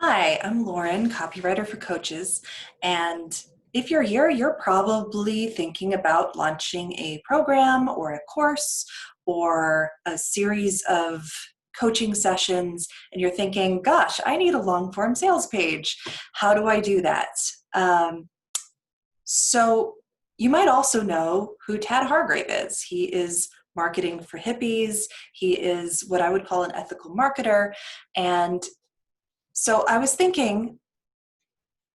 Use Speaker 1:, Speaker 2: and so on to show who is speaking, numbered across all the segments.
Speaker 1: Hi, I'm Lauren, copywriter for coaches. And if you're here, you're probably thinking about launching a program or a course or a series of coaching sessions. And you're thinking, gosh, I need a long form sales page. How do I do that? Um, so you might also know who Tad Hargrave is. He is marketing for hippies. He is what I would call an ethical marketer. And so I was thinking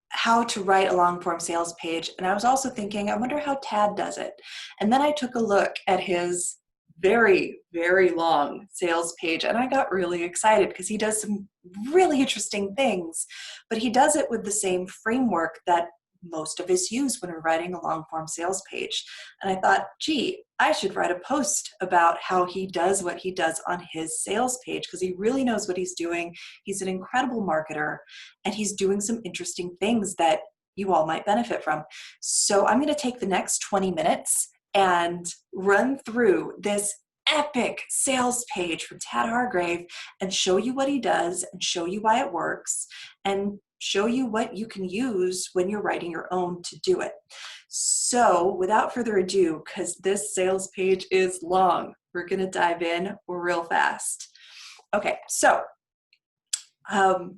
Speaker 1: how to write a long form sales page. And I was also thinking, I wonder how Tad does it. And then I took a look at his very, very long sales page and I got really excited because he does some really interesting things, but he does it with the same framework that most of us use when we're writing a long form sales page. And I thought, gee, I should write a post about how he does what he does on his sales page because he really knows what he's doing. He's an incredible marketer and he's doing some interesting things that you all might benefit from. So I'm going to take the next 20 minutes and run through this epic sales page from Tad Hargrave and show you what he does and show you why it works and show you what you can use when you're writing your own to do it. So without further ado, because this sales page is long, we're going to dive in real fast. Okay, so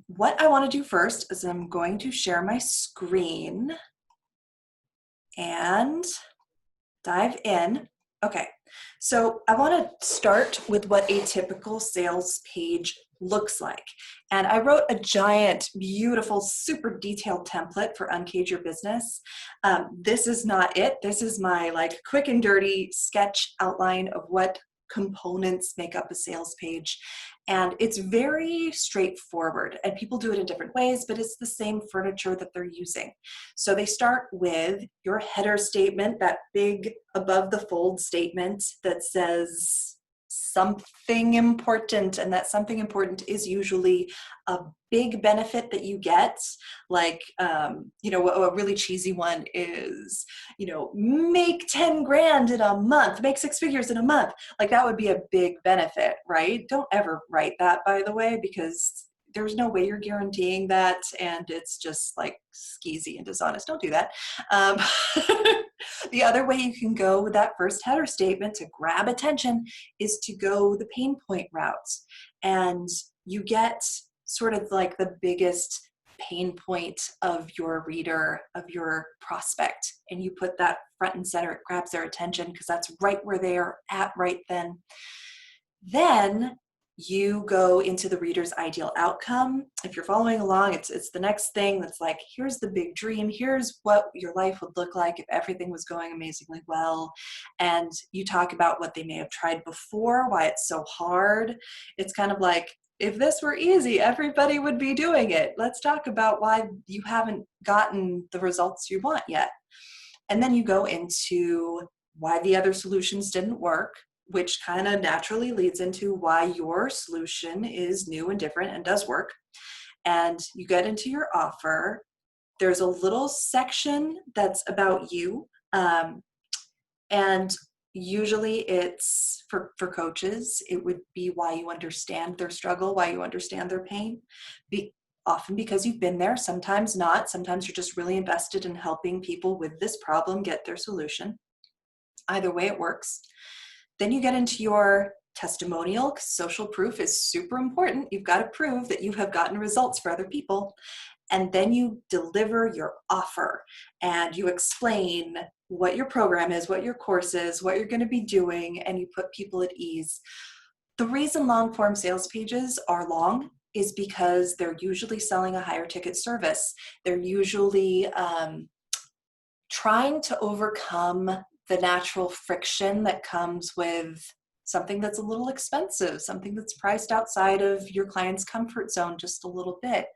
Speaker 1: what I want to do first is I'm going to share my screen and dive in. Okay, so I want to start with what a typical sales page looks like. And I wrote a giant, beautiful, super detailed template for Uncage Your Business. This is not it. This is my quick and dirty sketch outline of what components make up a sales page. And it's very straightforward and people do it in different ways, but it's the same furniture that they're using. So they start with your header statement, that big above the fold statement that says something important, and that something important is usually a big benefit that you get, a really cheesy one is, make 10 grand in a month, make 6 figures in a month. Like that would be a big benefit, right? Don't ever write that, by the way, because there's no way you're guaranteeing that, and it's just like skeezy and dishonest. Don't do that. The other way you can go with that first header statement to grab attention is to go the pain point routes. And you get sort of like the biggest pain point of your reader, of your prospect, and you put that front and center. It grabs their attention because that's right where they are at right then. Then you go into the reader's ideal outcome. If you're following along, it's the next thing that's like, here's the big dream. Here's what your life would look like if everything was going amazingly well. And you talk about what they may have tried before, why it's so hard. It's kind of like, if this were easy, everybody would be doing it. Let's talk about why you haven't gotten the results you want yet. And then you go into why the other solutions didn't work, which kind of naturally leads into why your solution is new and different and does work. And you get into your offer. There's a little section that's about you. And usually it's for coaches, it would be why you understand their struggle, why you understand their pain. Often because you've been there, sometimes not. Sometimes you're just really invested in helping people with this problem get their solution. Either way, it works. Then you get into your testimonial, because social proof is super important. You've got to prove that you have gotten results for other people. And then you deliver your offer and you explain what your program is, what your course is, what you're going to be doing, and you put people at ease. The reason long form sales pages are long is because they're usually selling a higher ticket service. They're usually trying to overcome the natural friction that comes with something that's a little expensive, something that's priced outside of your client's comfort zone just a little bit.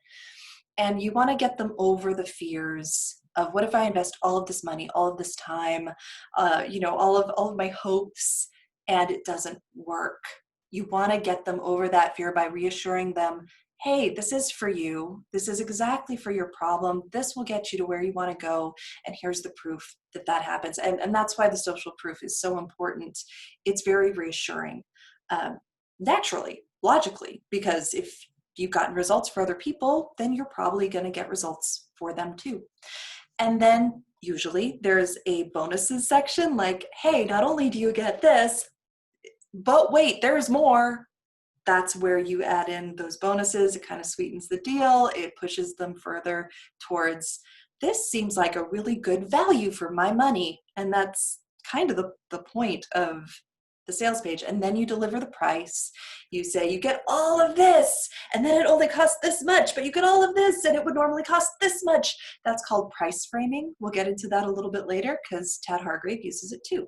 Speaker 1: And you want to get them over the fears of, what if I invest all of this money, all of this time, all of my hopes, and it doesn't work. You want to get them over that fear by reassuring them, hey, this is for you. This is exactly for your problem. This will get you to where you want to go. And here's the proof that that happens. And that's why the social proof is so important. It's very reassuring, naturally, logically, because if you've gotten results for other people, then you're probably going to get results for them too. And then usually there's a bonuses section like, hey, not only do you get this, but wait, there's more. That's where you add in those bonuses. It kind of sweetens the deal. It pushes them further towards, this seems like a really good value for my money. And that's kind of the point of the sales page. And then you deliver the price. You say, you get all of this, and then it only costs this much, but you get all of this, and it would normally cost this much. That's called price framing. We'll get into that a little bit later because Tad Hargrave uses it too.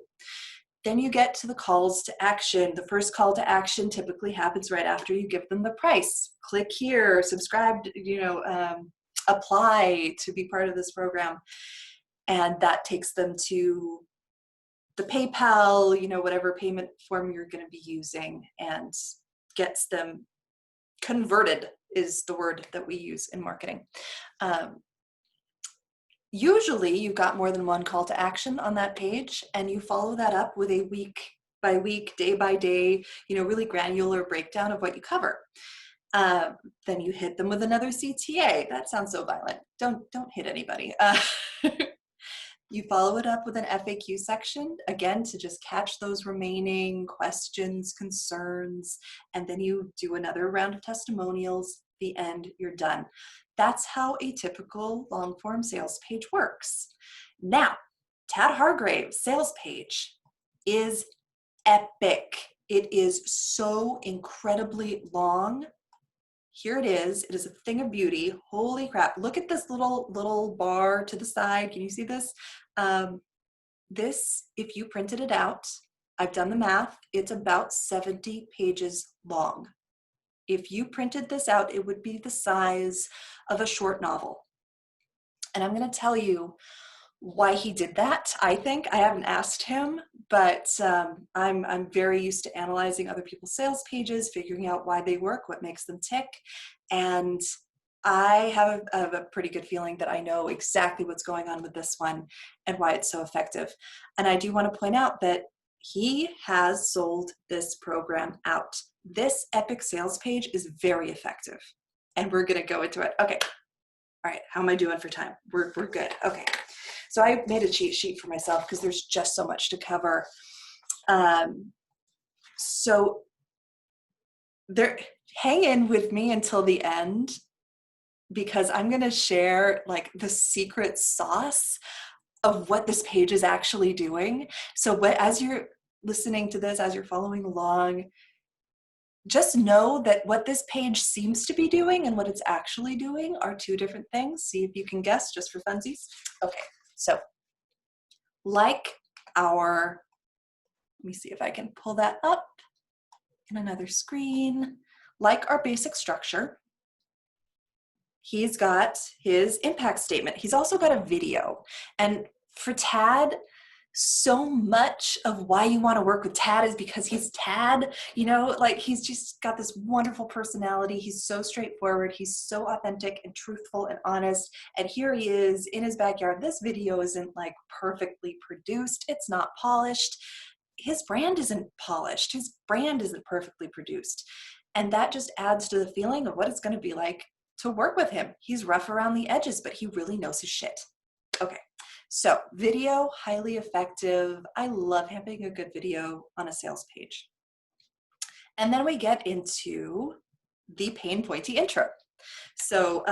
Speaker 1: Then you get to the calls to action. The first call to action typically happens right after you give them the price. Click here, subscribe, apply to be part of this program. And that takes them to the PayPal, whatever payment form you're going to be using, and gets them converted is the word that we use in marketing. Usually you've got more than one call to action on that page, and you follow that up with a week by week, day by day, really granular breakdown of what you cover. Then you hit them with another CTA. That sounds so violent. Don't hit anybody. You follow it up with an FAQ section, again, to just catch those remaining questions, concerns, and then you do another round of testimonials. The end, you're done. That's how a typical long-form sales page works. Now, Tad Hargrave's sales page is epic. It is so incredibly long. Here it is. It is a thing of beauty. Holy crap. Look at this little bar to the side. Can you see this? This, if you printed it out, I've done the math, it's about 70 pages long. If you printed this out, it would be the size of a short novel. And I'm going to tell you why he did that. I haven't asked him, but I'm very used to analyzing other people's sales pages, figuring out why they work, what makes them tick. And I have a pretty good feeling that I know exactly what's going on with this one and why it's so effective. And I do want to point out that he has sold this program out. This epic sales page is very effective, and we're going to go into it. Okay. All right. How am I doing for time? We're good. Okay. So I made a cheat sheet for myself because there's just so much to cover. So hang in with me until the end, because I'm going to share like the secret sauce of what this page is actually doing. So as you're listening to this, as you're following along, just know that what this page seems to be doing and what it's actually doing are two different things. See if you can guess, just for funsies. Okay, so let me see if I can pull that up in another screen. Like our basic structure, he's got his impact statement. He's also got a video. And for Tad, so much of why you want to work with Tad is because he's Tad, he's just got this wonderful personality. He's so straightforward. He's so authentic and truthful and honest. And here he is in his backyard. This video isn't like perfectly produced. It's not polished. His brand isn't polished. His brand isn't perfectly produced. And that just adds to the feeling of what it's going to be like to work with him. He's rough around the edges, but he really knows his shit. Okay. So video, highly effective. I love having a good video on a sales page. And then we get into the pain pointy intro. So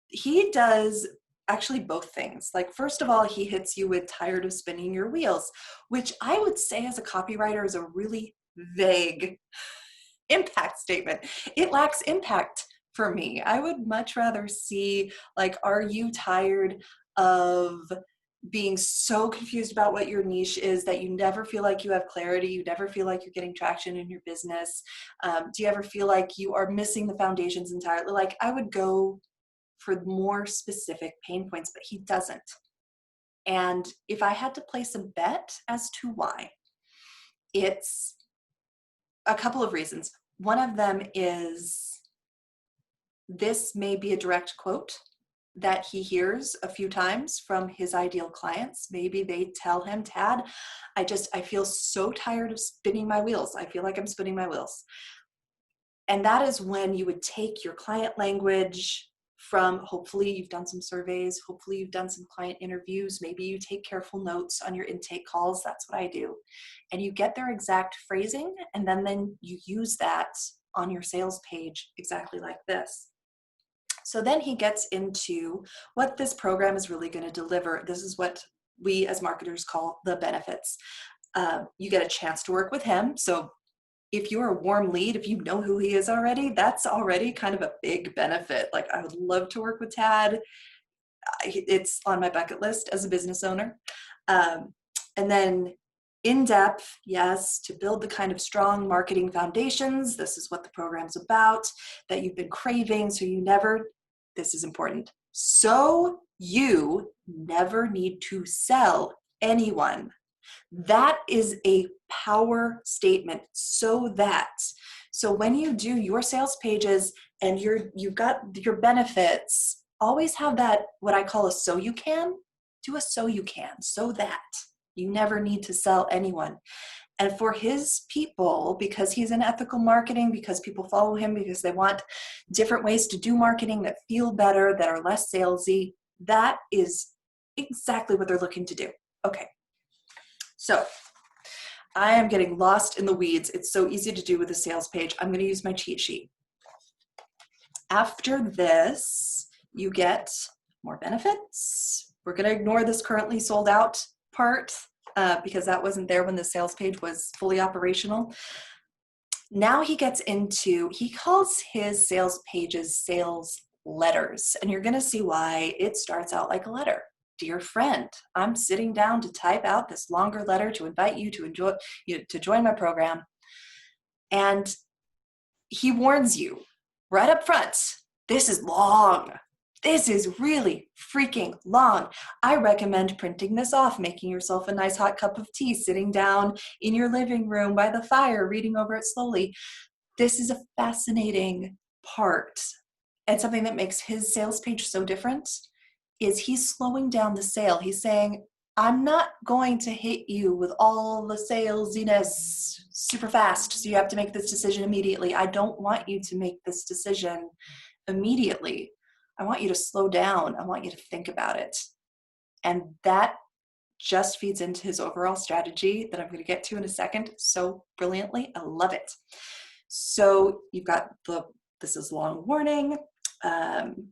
Speaker 1: he does actually both things. Like, first of all, he hits you with tired of spinning your wheels, which I would say as a copywriter is a really vague impact statement. It lacks impact for me. I would much rather see, like, are you tired of being so confused about what your niche is that you never feel like you have clarity, you never feel like you're getting traction in your business? Do you ever feel like you are missing the foundations entirely? Like, I would go for more specific pain points, but he doesn't. And if I had to place a bet as to why, it's a couple of reasons. One of them is this may be a direct quote that he hears a few times from his ideal clients. Maybe they tell him, Tad, I feel so tired of spinning my wheels. I feel like I'm spinning my wheels. And that is when you would take your client language from, hopefully you've done some surveys, hopefully you've done some client interviews, maybe you take careful notes on your intake calls, that's what I do. And you get their exact phrasing, and then you use that on your sales page exactly like this. So then he gets into what this program is really going to deliver. This is what we as marketers call the benefits. You get a chance to work with him. So if you're a warm lead, if you know who he is already, that's already kind of a big benefit. Like, I would love to work with Tad. It's on my bucket list as a business owner. And then in depth, yes, to build the kind of strong marketing foundations. This is what the program's about, that you've been craving. So you never, this is important. So you never need to sell anyone. That is a power statement. So when you do your sales pages and you've got your benefits, always have that, what I call a so you can. Do a so you can, so that you never need to sell anyone. And for his people, because he's in ethical marketing, because people follow him, because they want different ways to do marketing that feel better, that are less salesy, that is exactly what they're looking to do. Okay. So I am getting lost in the weeds. It's so easy to do with a sales page. I'm going to use my cheat sheet. After this, you get more benefits. We're going to ignore this currently sold out part because that wasn't there when the sales page was fully operational. Now he gets into, he calls his sales pages sales letters, and you're going to see why it starts out like a letter. Dear friend, I'm sitting down to type out this longer letter to invite you to join my program. And he warns you right up front, this is long. This is really freaking long. I recommend printing this off, making yourself a nice hot cup of tea, sitting down in your living room by the fire, reading over it slowly. This is a fascinating part. And something that makes his sales page so different is he's slowing down the sale. He's saying, I'm not going to hit you with all the salesiness super fast, so you have to make this decision immediately. I don't want you to make this decision immediately. I want you to slow down. I want you to think about it. And that just feeds into his overall strategy that I'm going to get to in a second so brilliantly. I love it. So you've got this is long warning.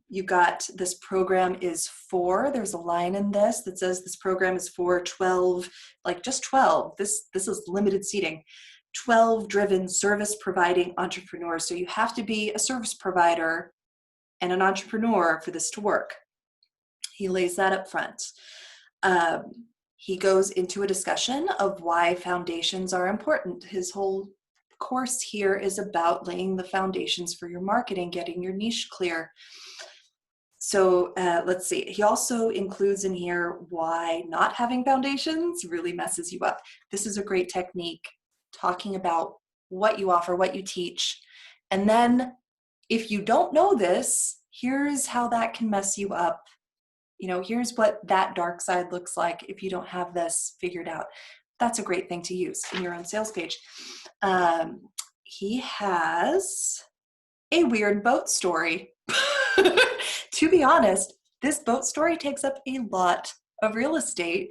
Speaker 1: You got this program is for, there's a line in this that says this program is for 12, like just 12. This is limited seating. 12 driven service providing entrepreneurs. So you have to be a service provider and an entrepreneur for this to work. He lays that up front. He goes into a discussion of why foundations are important. His whole course here is about laying the foundations for your marketing, getting your niche clear. So let's see. He also includes in here why not having foundations really messes you up. This is a great technique, talking about what you offer, what you teach. And then if you don't know this, here's how that can mess you up. You know, here's what that dark side looks like if you don't have this figured out. That's a great thing to use in your own sales page. He has a weird boat story. To be honest, this boat story takes up a lot of real estate.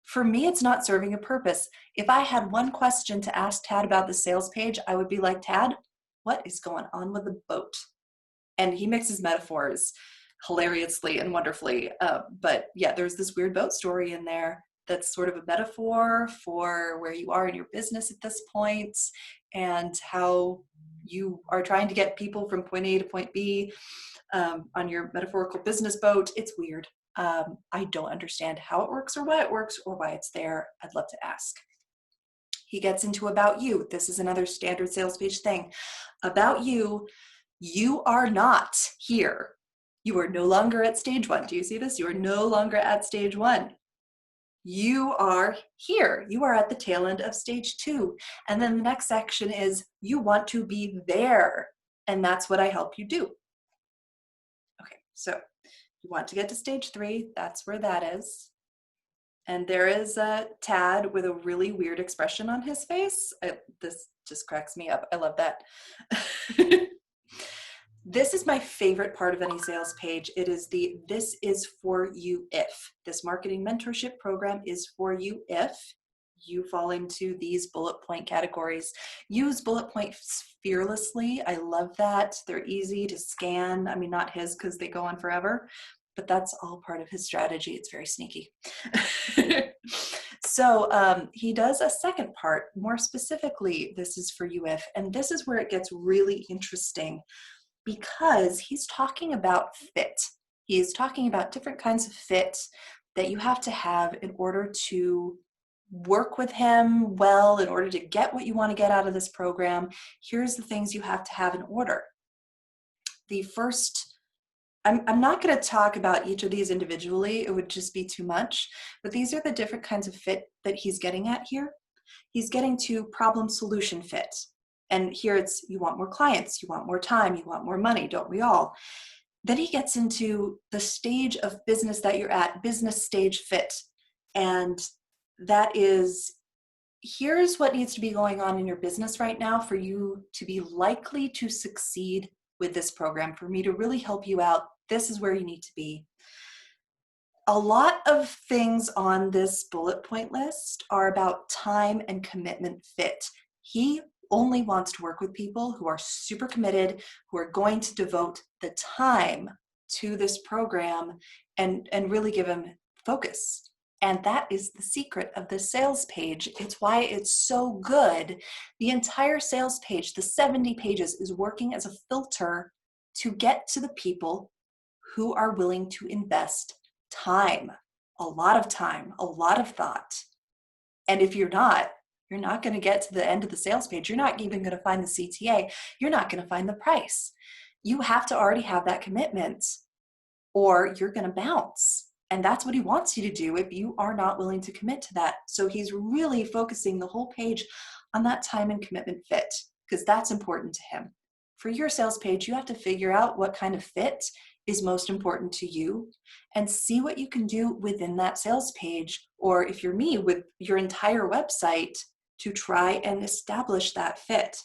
Speaker 1: For me, it's not serving a purpose. If I had one question to ask Tad about the sales page, I would be like, Tad, what is going on with the boat? And he mixes metaphors hilariously and wonderfully. But yeah, there's this weird boat story in there that's sort of a metaphor for where you are in your business at this point and how you are trying to get people from point A to point B on your metaphorical business boat. It's weird. I don't understand how it works or why it's there. I'd love to ask. He gets into about you. This is another standard sales page thing. About you, you are not here. You are no longer at stage one. Do you see this? You are no longer at stage one. You are here. You are at the tail end of stage two. And then the next section is you want to be there. And that's what I help you do. Okay, so you want to get to stage three. That's where that is. And there is a Tad with a really weird expression on his face. Just cracks me up. I love that. This is my favorite part of any sales page. It is the "this is for you if." This marketing mentorship program is for you if you fall into these bullet point categories. Use bullet points fearlessly. I love that. They're easy to scan. I mean, not his because they go on forever, but that's all part of his strategy. It's very sneaky. So he does a second part, more specifically, "this is for you if," and this is where it gets really interesting because he's talking about fit. He's talking about different kinds of fit that you have to have in order to work with him well, in order to get what you want to get out of this program. Here's the things you have to have in order. The first, I'm not going to talk about each of these individually, it would just be too much, but these are the different kinds of fit that he's getting at here. He's getting to problem solution fit. And here it's, you want more clients, you want more time, you want more money, don't we all? Then he gets into the stage of business that you're at, business stage fit. And that is, here's what needs to be going on in your business right now for you to be likely to succeed with this program, for me to really help you out. This is where you need to be. A lot of things on this bullet point list are about time and commitment fit. He only wants to work with people who are super committed, who are going to devote the time to this program and really give him focus. And that is the secret of the sales page. It's why it's so good. The entire sales page, the 70 pages, is working as a filter to get to the people who are willing to invest time, a lot of time, a lot of thought. And if you're not going to get to the end of the sales page. You're not even going to find the CTA. You're not going to find the price. You have to already have that commitment or you're going to bounce. And that's what he wants you to do if you are not willing to commit to that. So he's really focusing the whole page on that time and commitment fit because that's important to him. For your sales page, you have to figure out what kind of fit is most important to you and see what you can do within that sales page, or if you're me, with your entire website to try and establish that fit.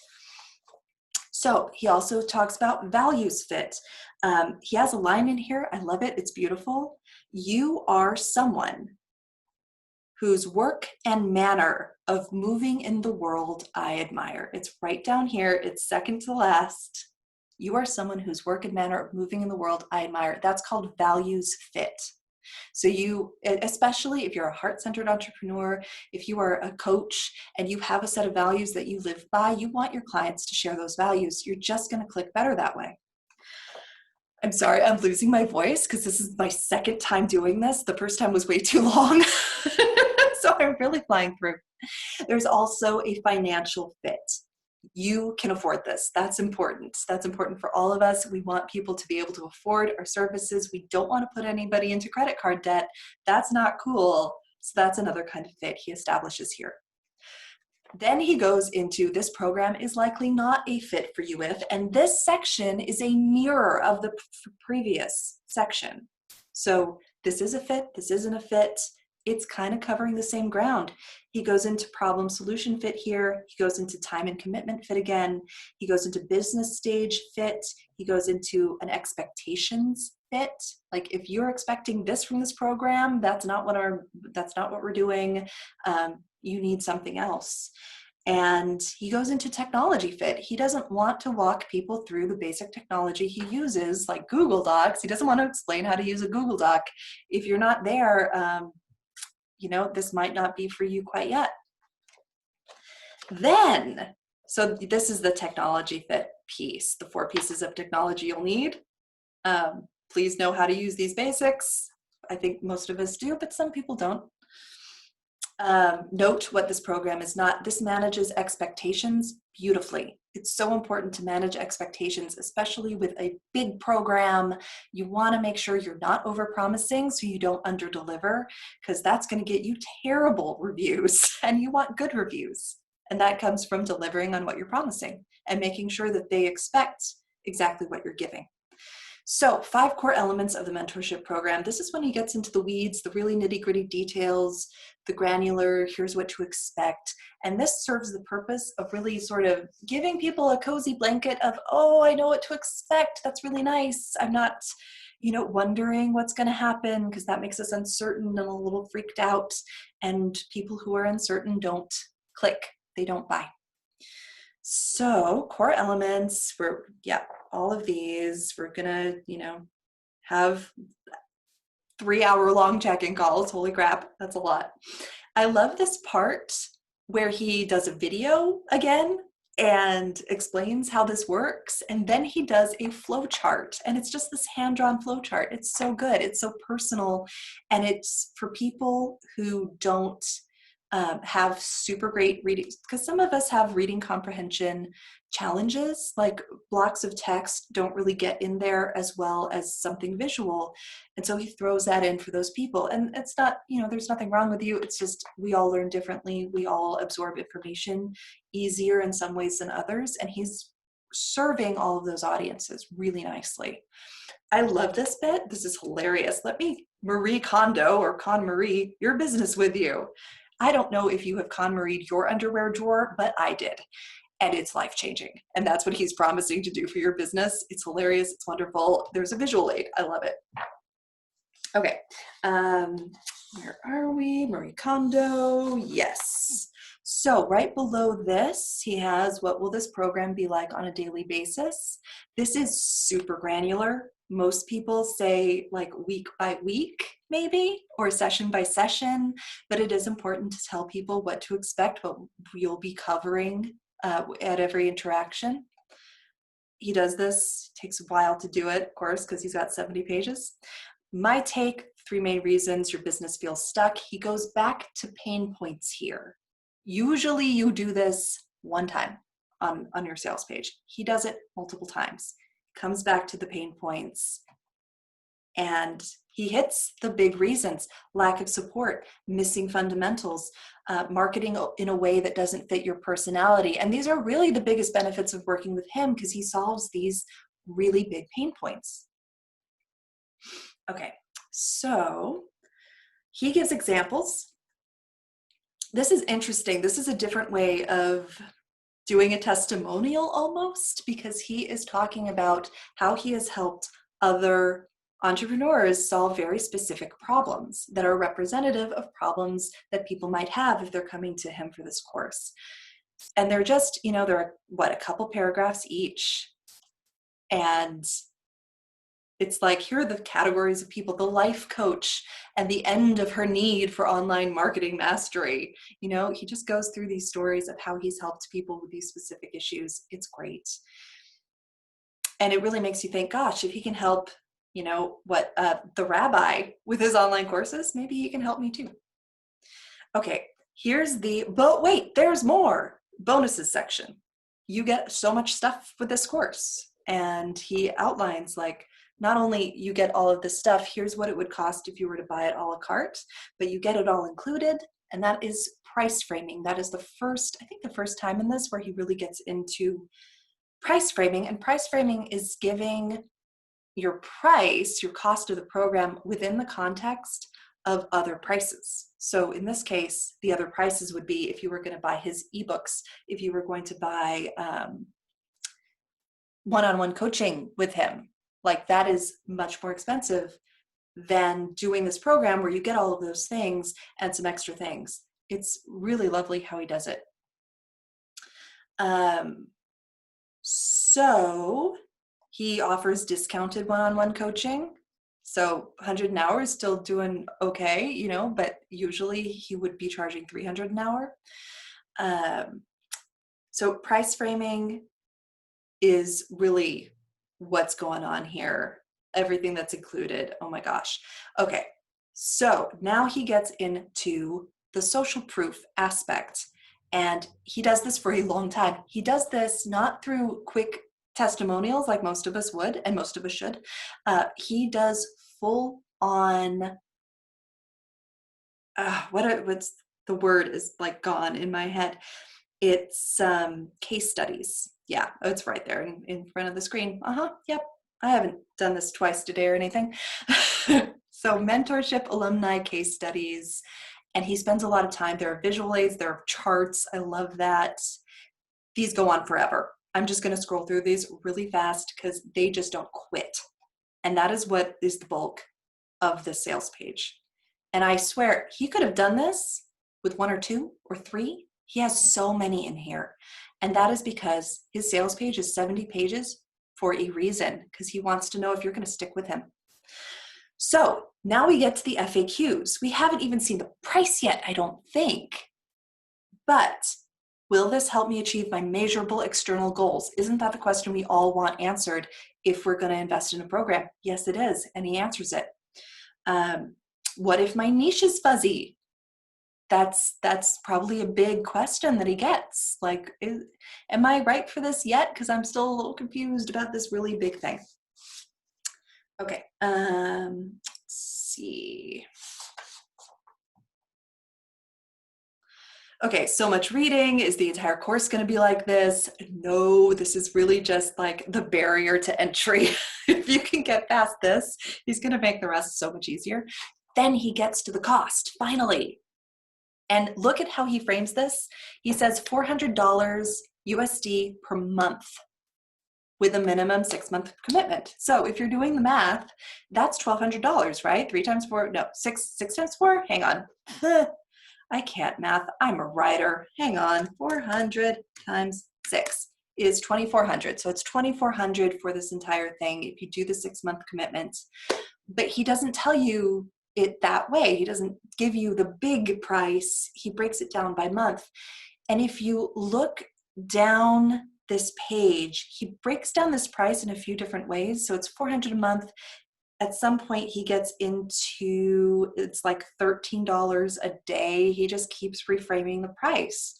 Speaker 1: So he also talks about values fit. He has a line in here. I love it. It's beautiful. You are someone whose work and manner of moving in the world I admire. It's right down here. It's second to last. You are someone whose work and manner of moving in the world I admire. That's called values fit. So you, especially if you're a heart-centered entrepreneur, if you are a coach and you have a set of values that you live by, you want your clients to share those values. You're just going to click better that way. I'm sorry, I'm losing my voice because this is my second time doing this. The first time was way too long. So I'm really flying through. There's also a financial fit. You can afford this. That's important. That's important for all of us. We want people to be able to afford our services. We don't want to put anybody into credit card debt. That's not cool. So that's another kind of fit he establishes here. Then he goes into, this program is likely not a fit for you if, and this section is a mirror of the previous section. So this is a fit, this isn't a fit. It's kind of covering the same ground. He goes into problem solution fit here. He goes into time and commitment fit again. He goes into business stage fit. He goes into an expectations fit. Like if you're expecting this from this program, that's not what we're doing. You need something else. And he goes into technology fit. He doesn't want to walk people through the basic technology he uses, like Google Docs. He doesn't want to explain how to use a Google Doc. If you're not there, this might not be for you quite yet. Then, so this is the technology fit piece, the 4 pieces of technology you'll need. Please know how to use these basics. I think most of us do, but some people don't. Note what this program is not. This manages expectations beautifully. It's so important to manage expectations, especially with a big program. You want to make sure you're not overpromising so you don't underdeliver, because that's going to get you terrible reviews, and you want good reviews. And that comes from delivering on what you're promising and making sure that they expect exactly what you're giving. So 5 core elements of the mentorship program. This is when he gets into the weeds, the really nitty-gritty details, the granular, here's what to expect. And this serves the purpose of really sort of giving people a cozy blanket of, oh, I know what to expect. That's really nice. I'm not, wondering what's going to happen, because that makes us uncertain and a little freaked out. And people who are uncertain don't click. They don't buy. So core elements, all of these, we're gonna, have 3-hour long check-in calls. Holy crap, that's a lot. I love this part where he does a video again and explains how this works. And then he does a flow chart, and it's just this hand-drawn flow chart. It's so good. It's so personal. And it's for people who don't have super great reading, because some of us have reading comprehension challenges, like blocks of text don't really get in there as well as something visual. And so he throws that in for those people. And it's not, there's nothing wrong with you. It's just we all learn differently. We all absorb information easier in some ways than others. And he's serving all of those audiences really nicely. I love this bit. This is hilarious. Let me Marie Kondo or Con Marie your business with you. I don't know if you have Con Maried your underwear drawer, but I did. And it's life-changing. And that's what he's promising to do for your business. It's hilarious. It's wonderful. There's a visual aid. I love it. Okay. Where are we? Marie Kondo. Yes. So right below this, he has, what will this program be like on a daily basis? This is super granular. Most people say like week by week, maybe, or session by session, but it is important to tell people what to expect, what you'll be covering at every interaction. He does this, takes a while to do it, of course, because he's got 70 pages. My take, 3 main reasons your business feels stuck. He goes back to pain points here. Usually you do this one time on your sales page. He does it multiple times. Comes back to the pain points, and he hits the big reasons: lack of support, missing fundamentals, marketing in a way that doesn't fit your personality. And these are really the biggest benefits of working with him, because he solves these really big pain points. Okay, so he gives examples. This is interesting. This is a different way of doing a testimonial almost, because he is talking about how he has helped other entrepreneurs solve very specific problems that are representative of problems that people might have if they're coming to him for this course. And they're just, they're a couple paragraphs each. And it's like, here are the categories of people: the life coach and the end of her need for online marketing mastery. He just goes through these stories of how he's helped people with these specific issues. It's great. And it really makes you think, gosh, if he can help, the rabbi with his online courses, maybe he can help me too. Okay, but wait, there's more. Bonuses section. You get so much stuff with this course. And he outlines, like, not only you get all of this stuff, here's what it would cost if you were to buy it a la carte, but you get it all included. And that is price framing. That is the first time in this where he really gets into price framing. And price framing is giving your price, your cost of the program, within the context of other prices. So in this case, the other prices would be if you were going to buy his ebooks, if you were going to buy one-on-one coaching with him. Like, that is much more expensive than doing this program where you get all of those things and some extra things. It's really lovely how he does it. So he offers discounted one-on-one coaching. So 100 an hour is still doing okay, but usually he would be charging $300 an hour. So price framing is really what's going on here. Everything that's included. Oh my gosh. Okay. So now he gets into the social proof aspect, and he does this for a long time. He does this not through quick testimonials like most of us would, and most of us should. He does full on, what's the word is like gone in my head. It's case studies. Yeah, it's right there in front of the screen. Yep. I haven't done this twice today or anything. So mentorship, alumni, case studies, and he spends a lot of time. There are visual aids, there are charts. I love that. These go on forever. I'm just going to scroll through these really fast because they just don't quit. And that is what is the bulk of the sales page. And I swear he could have done this with 1 or 2 or 3. He has so many in here. And that is because his sales page is 70 pages for a reason, because he wants to know if you're going to stick with him. So now we get to the FAQs. We haven't even seen the price yet, I don't think. But will this help me achieve my measurable external goals? Isn't that the question we all want answered if we're going to invest in a program? Yes, it is. And he answers it. What if my niche is fuzzy? That's probably a big question that he gets. Like, am I right for this yet? Because I'm still a little confused about this really big thing. Okay, let's see. Okay, so much reading. Is the entire course going to be like this? No, this is really just like the barrier to entry. If you can get past this, he's going to make the rest so much easier. Then he gets to the cost, finally. And look at how he frames this. He says $400 USD per month with a minimum 6-month commitment. So if you're doing the math, that's $1,200, right? 3 times 4, no, 6 times 4, hang on. I can't math, I'm a writer. Hang on, 400 times 6 is 2,400. So it's 2,400 for this entire thing if you do the 6-month commitment. But he doesn't tell you it that way. He doesn't give you the big price. He breaks it down by month. And if you look down this page, he breaks down this price in a few different ways. So it's $400 a month. At some point he gets into, it's like $13 a day. He just keeps reframing the price.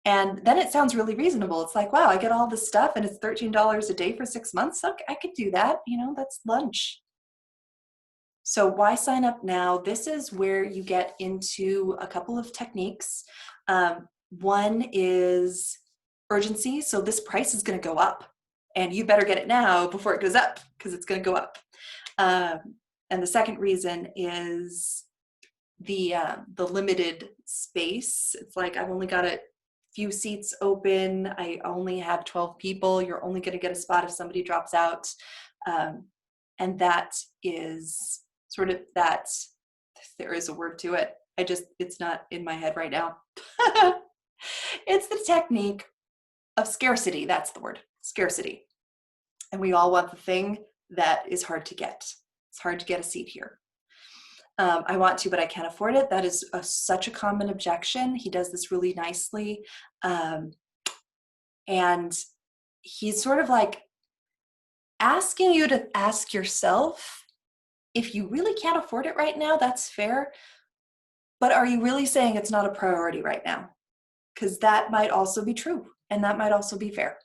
Speaker 1: And then it sounds really reasonable. It's like, wow, I get all this stuff and it's $13 a day for 6 months. Okay, I could do that. You know, that's lunch. So why sign up now? This is where you get into a couple of techniques. One is urgency. So this price is going to go up and you better get it now before it goes up because it's going to go up. And the second reason is the limited space. It's like, I've only got a few seats open. I only have 12 people. You're only going to get a spot if somebody drops out. And that is sort of that, there is a word to it. It's not in my head right now. It's the technique of scarcity. That's the word, scarcity. And we all want the thing that is hard to get. It's hard to get a seat here. I want to, but I can't afford it. That is such a common objection. He does this really nicely. And he's sort of like asking you to ask yourself, if you really can't afford it right now, that's fair. But are you really saying it's not a priority right now? Because that might also be true. And that might also be fair.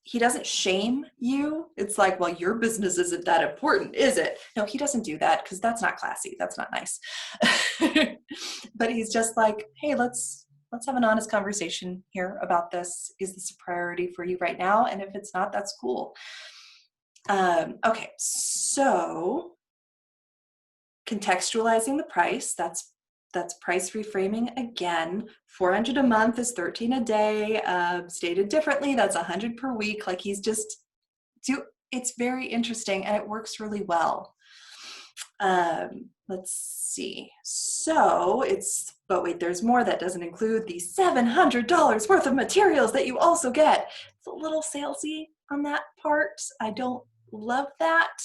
Speaker 1: He doesn't shame you. It's like, well, your business isn't that important, is it? No, he doesn't do that because that's not classy. That's not nice. But he's just like, hey, let's have an honest conversation here about this. Is this a priority for you right now? And if it's not, that's cool. Okay, so contextualizing the price, that's price reframing again. 400 a month is 13 a day. Stated differently, that's 100 per week. Like he's just it's very interesting and it works really well. Let's see. So but wait, there's more. That doesn't include the $700 worth of materials that you also get. It's a little salesy on that part. I don't love that.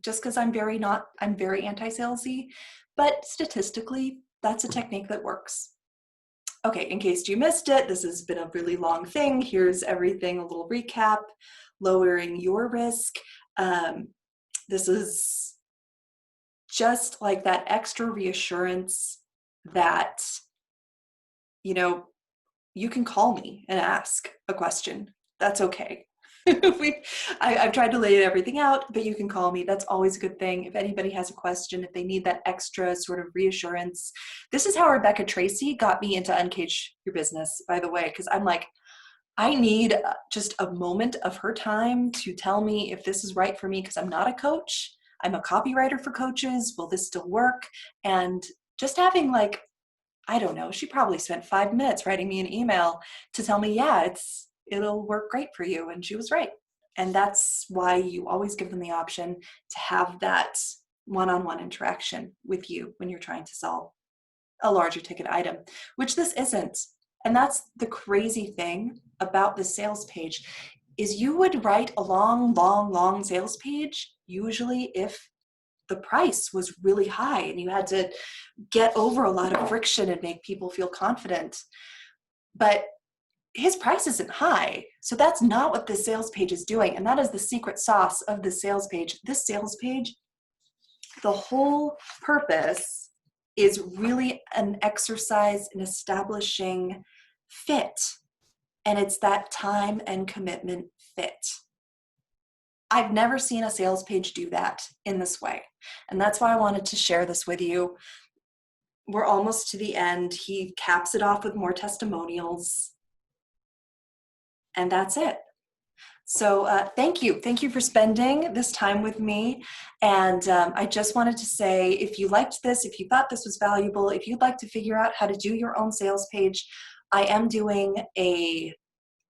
Speaker 1: Just because I'm very anti-salesy, but statistically, that's a technique that works. Okay, in case you missed it, this has been a really long thing. Here's everything, a little recap. Lowering your risk. This is just like that extra reassurance that, you know, you can call me and ask a question. That's okay. I've tried to lay everything out, but you can call me. That's always a good thing. If anybody has a question, if they need that extra sort of reassurance. This is how Rebecca Tracy got me into Uncage Your Business, by the way, because I'm like, I need just a moment of her time to tell me if this is right for me, because I'm not a coach. I'm a copywriter for coaches. Will this still work? And just having like, I don't know, she probably spent 5 minutes writing me an email to tell me, yeah, it'll work great for you. And she was right. And that's why you always give them the option to have that one-on-one interaction with you when you're trying to solve a larger ticket item, which this isn't. And that's the crazy thing about the sales page is you would write a long sales page usually if the price was really high and you had to get over a lot of friction and make people feel confident. But his price isn't high. So that's not what this sales page is doing. And that is the secret sauce of the sales page. This sales page, the whole purpose is really an exercise in establishing fit. And it's that time and commitment fit. I've never seen a sales page do that in this way. And that's why I wanted to share this with you. We're almost to the end. He caps it off with more testimonials. And that's it. So thank you. Thank you for spending this time with me. And I just wanted to say, if you liked this, if you thought this was valuable, if you'd like to figure out how to do your own sales page, I am doing a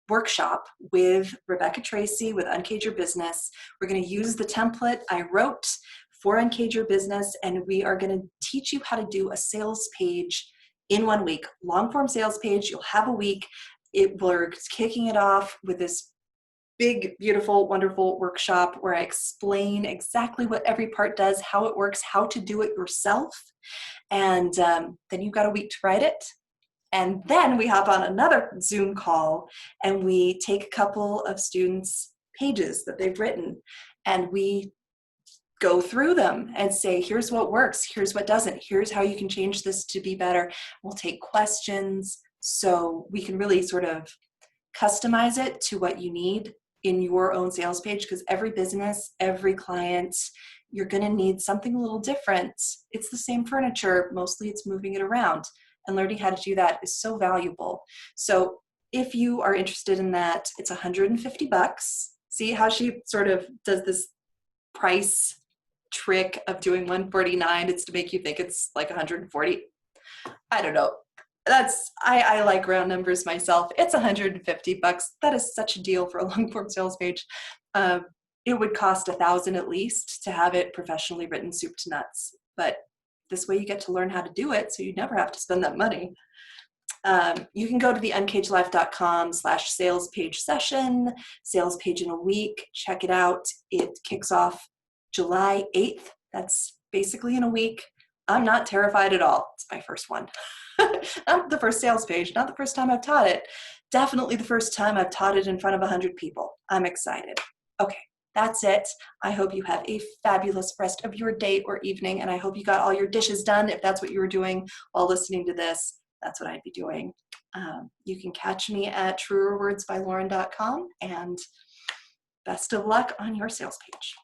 Speaker 1: workshop with Rebecca Tracy with Uncage Your Business. We're going to use the template I wrote for Uncage Your Business, and we are going to teach you how to do a sales page in 1 week. Long form sales page. You'll have a week. We're kicking it off with this big, beautiful, wonderful workshop where I explain exactly what every part does, how it works, how to do it yourself. And then you've got a week to write it. And then we hop on another Zoom call and we take a couple of students' pages that they've written and we go through them and say, here's what works, here's what doesn't, here's how you can change this to be better. We'll take questions so we can really sort of customize it to what you need in your own sales page, because every business, every client, you're going to need something a little different. It's the same furniture, mostly it's moving it around, and learning how to do that is so valuable. So if you are interested in that, it's $150. See how she sort of does this price trick of doing $149? It's to make you think it's like $140. I don't know. I like round numbers myself. It's $150. That is such a deal for a long form sales page. It would cost $1,000 at least to have it professionally written soup to nuts. But this way you get to learn how to do it, so you never have to spend that money. You can go to the uncagelife.com/sales page session, sales page in a week. Check it out. It kicks off July 8th. That's basically in a week. I'm not terrified at all. It's my first one. Not the first sales page, not the first time I've taught it. Definitely the first time I've taught it in front of 100 people. I'm excited. Okay, that's it. I hope you have a fabulous rest of your day or evening, and I hope you got all your dishes done. If that's what you were doing while listening to this, that's what I'd be doing. You can catch me at truerwordsbylauren.com, and best of luck on your sales page.